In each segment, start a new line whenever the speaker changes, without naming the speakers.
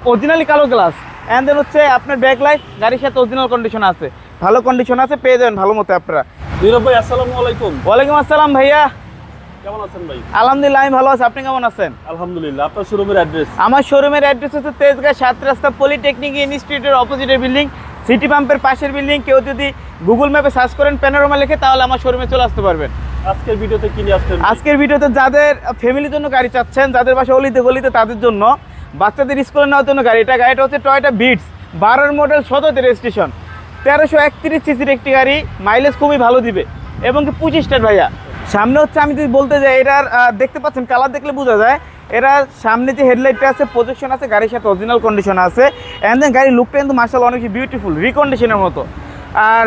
Originally কালো glass and then হচ্ছে আপনার ব্যাক লাইট গাড়ির সাথে অরিজিনাল কন্ডিশন আছে, ভালো কন্ডিশন আছে, পেয়ে যাবেন ভালো মতো আপনারা।
নীরব ভাই আসসালামু আলাইকুম।
ওয়ালাইকুম আসসালাম ভাইয়া,
কেমন আছেন ভাই?
আলহামদুলিল্লাহ আমি ভালো আছি, আপনি কেমন আছেন?
আলহামদুলিল্লাহ। আপনার শোরুমের অ্যাড্রেস?
আমার শোরুমের অ্যাড্রেস হচ্ছে তেজগাঁ 7 রাস্তা পলিটেকনিক ইনস্টিটিউটের অপোজিটের বিল্ডিং, সিটি পাম্পের পাশের বিল্ডিং। কেউ যদি গুগল ম্যাপে সার্চ করেন প্যানোরামা লিখে তাহলে আমার শোরুমে চলে আসতে পারবেন।
আজকের ভিডিওতে কি নিয়ে আসছেন?
আজকের ভিডিওতে যাদের ফ্যামিলির জন্য গাড়ি চাচ্ছেন, যাদের বাসা অলিতে গলিতে তাদের জন্য, বাচ্চাদের স্কুলে নেওয়ার জন্য গাড়িটা হচ্ছে টয়োটা বিটস 12 মডেল 17 রেজিস্ট্রেশন 1331 সিসির একটি গাড়ি, মাইলেজ খুবই ভালো দিবে এবং কি 25 স্টার ভাইয়া। সামনে হচ্ছে আমি যদি বলতে যাই এটার দেখতে পাচ্ছেন কালার দেখলে বোঝা যায়, এরা সামনে যে হেডলাইটটা আছে প্রজেকশন আছে, গাড়ির সাথে অরিজিনাল কন্ডিশন আছে অ্যান্ড দেন গাড়ির লুকটা কিন্তু মার্শাল্লাহ অনেক বিউটিফুল রিকন্ডিশনের মতো। আর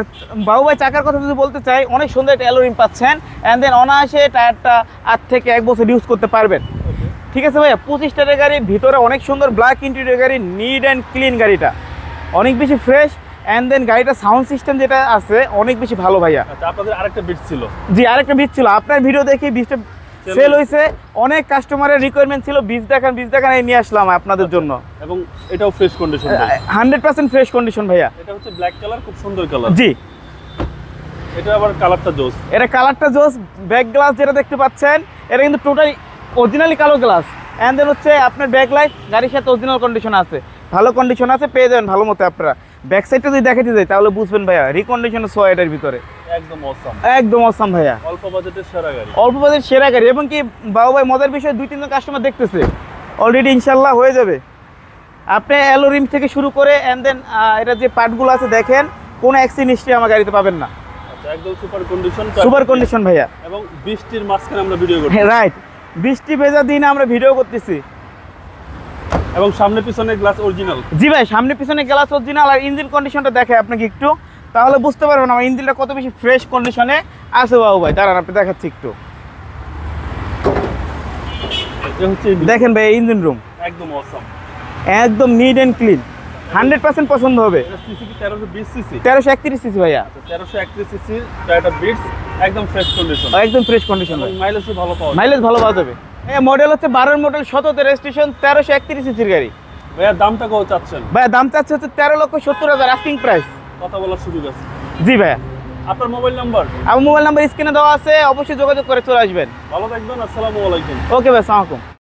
বাবু ভাই চাকার কথা যদি বলতে চাই, অনেক সুন্দর একটা অ্যালোরিং পাচ্ছেন অ্যান্ড দেন অনায়াসে টায়ারটা 8 থেকে 1 বছর ইউজ করতে পারবেন। ঠিক আছে ভাইয়া, 25 স্টারের গাড়ি, ভিতরে অনেক সুন্দর ব্ল্যাক ইন্টেরিয়র গাড়ি, নিট অ্যান্ড ক্লিন, গাড়িটা অনেক বেশি ফ্রেশ অ্যান্ড দেন গাড়িটা সাউন্ড সিস্টেম যেটা আছে অনেক বেশি ভালো ভাইয়া।
আচ্ছা, আপনাদের আরেকটা বিট ছিল?
জি, আরেকটা বিট ছিল, আপনার ভিডিও দেখে বিচটা সেল হয়েছে, অনেক কাস্টমারের রিকোয়ারমেন্ট ছিল বিচ দেখান নিয়ে আসলাম আপনাদের জন্য।
এবং এটাও ফ্রেশ কন্ডিশন?
100% ফ্রেশ কন্ডিশন ভাইয়া।
এটা হচ্ছে ব্ল্যাক কালার, খুব সুন্দর কালার।
জি,
এটা আবার কালারটা জোস।
এটা কালারটা জোস। ব্যাক গ্লাস যেটা দেখতে পাচ্ছেন এটা কিন্তু টোটালি অরিজিনালি কালো গ্লাস অ্যান্ড দেন হচ্ছে আপনার ব্যাক লাইট গাড়ির সাথে অরিজিনাল কন্ডিশন আছে, ভালো কন্ডিশন আছে, পেয়ে যাবেন ভালো মতো আপনারা। ব্যাক সাইডটা যদি দেখাতে যাই তাহলে বুঝবেন ভাইয়া রিকন্ডিশন সো এটার ভিতরে
একদম অসাম,
একদম অসাম ভাইয়া।
অল্প বাজেটের সেরা গাড়ি,
অল্প বাজেটের সেরা গাড়ি এবং কি বাবু ভাই মজার বিষয় 2-3 জন কাস্টমার দেখতেছে, অলরেডি ইনশাল্লাহ হয়ে যাবে। আপনি অ্যালোরিম থেকে শুরু করে অ্যান্ড দেন এটা যে পার্টগুলো আছে দেখেন, কোনো অ্যাক্সিডেন্ট হিস্ট্রি আমার গাড়িতে পাবেন না।
আচ্ছা, একদম সুপার কন্ডিশন,
সুপার কন্ডিশন ভাইয়া।
এবং বৃষ্টির মাঝখানে আমরা ভিডিও করছি।
রাইট, বৃষ্টি ভেজা দিনে আমরা ভিডিও করতেছি।
এবং সামনে পিছনে গ্লাস অরিজিনাল?
জি ভাই, সামনে পিছনে গ্লাস অরিজিনাল। আর ইঞ্জিন কন্ডিশনটা দেখে আপনাকে একটু, তাহলে বুঝতে পারবেন আমার ইঞ্জিনটা কত বেশি ফ্রেশ কন্ডিশনে আছে বাবু ভাই। দাঁড়ান আপনি দেখাচ্ছি একটু, দেখেন ভাই ইঞ্জিন রুম
একদম অসাম,
একদম নিট অ্যান্ড ক্লিন, 100% পছন্দ হবে।
সিসি কি 1320 সিসি?
1331 সিসি ভাইয়া।
1331 সিসি টয়োটা বিটস, একদম ফ্রেশ কন্ডিশন,
একদম ফ্রেশ কন্ডিশন,
মাইলেজও ভালো পাওয়া যায়।
মাইলেজ ভালো পাওয়া যাবে। এই মডেল হচ্ছে 12 মডেল 17 রেজিস্ট্রেশন 1331 সিসির গাড়ি।
ভাইয়া দামটা কত চাচ্ছেন?
ভাইয়া দাম চাচ্ছে হচ্ছে 13,70,000 আস্কিং প্রাইস।
কথা বলার সুযোগ আছে?
জি ভাইয়া।
আপনার মোবাইল নাম্বার?
আমার মোবাইল নাম্বার স্ক্রিনে দেওয়া আছে, অবশ্যই যোগাযোগ করে চলে আসবেন।
ভালো থাকবেন, আসসালামু আলাইকুম।
ওকে ভাই, আসসালামু আলাইকুম।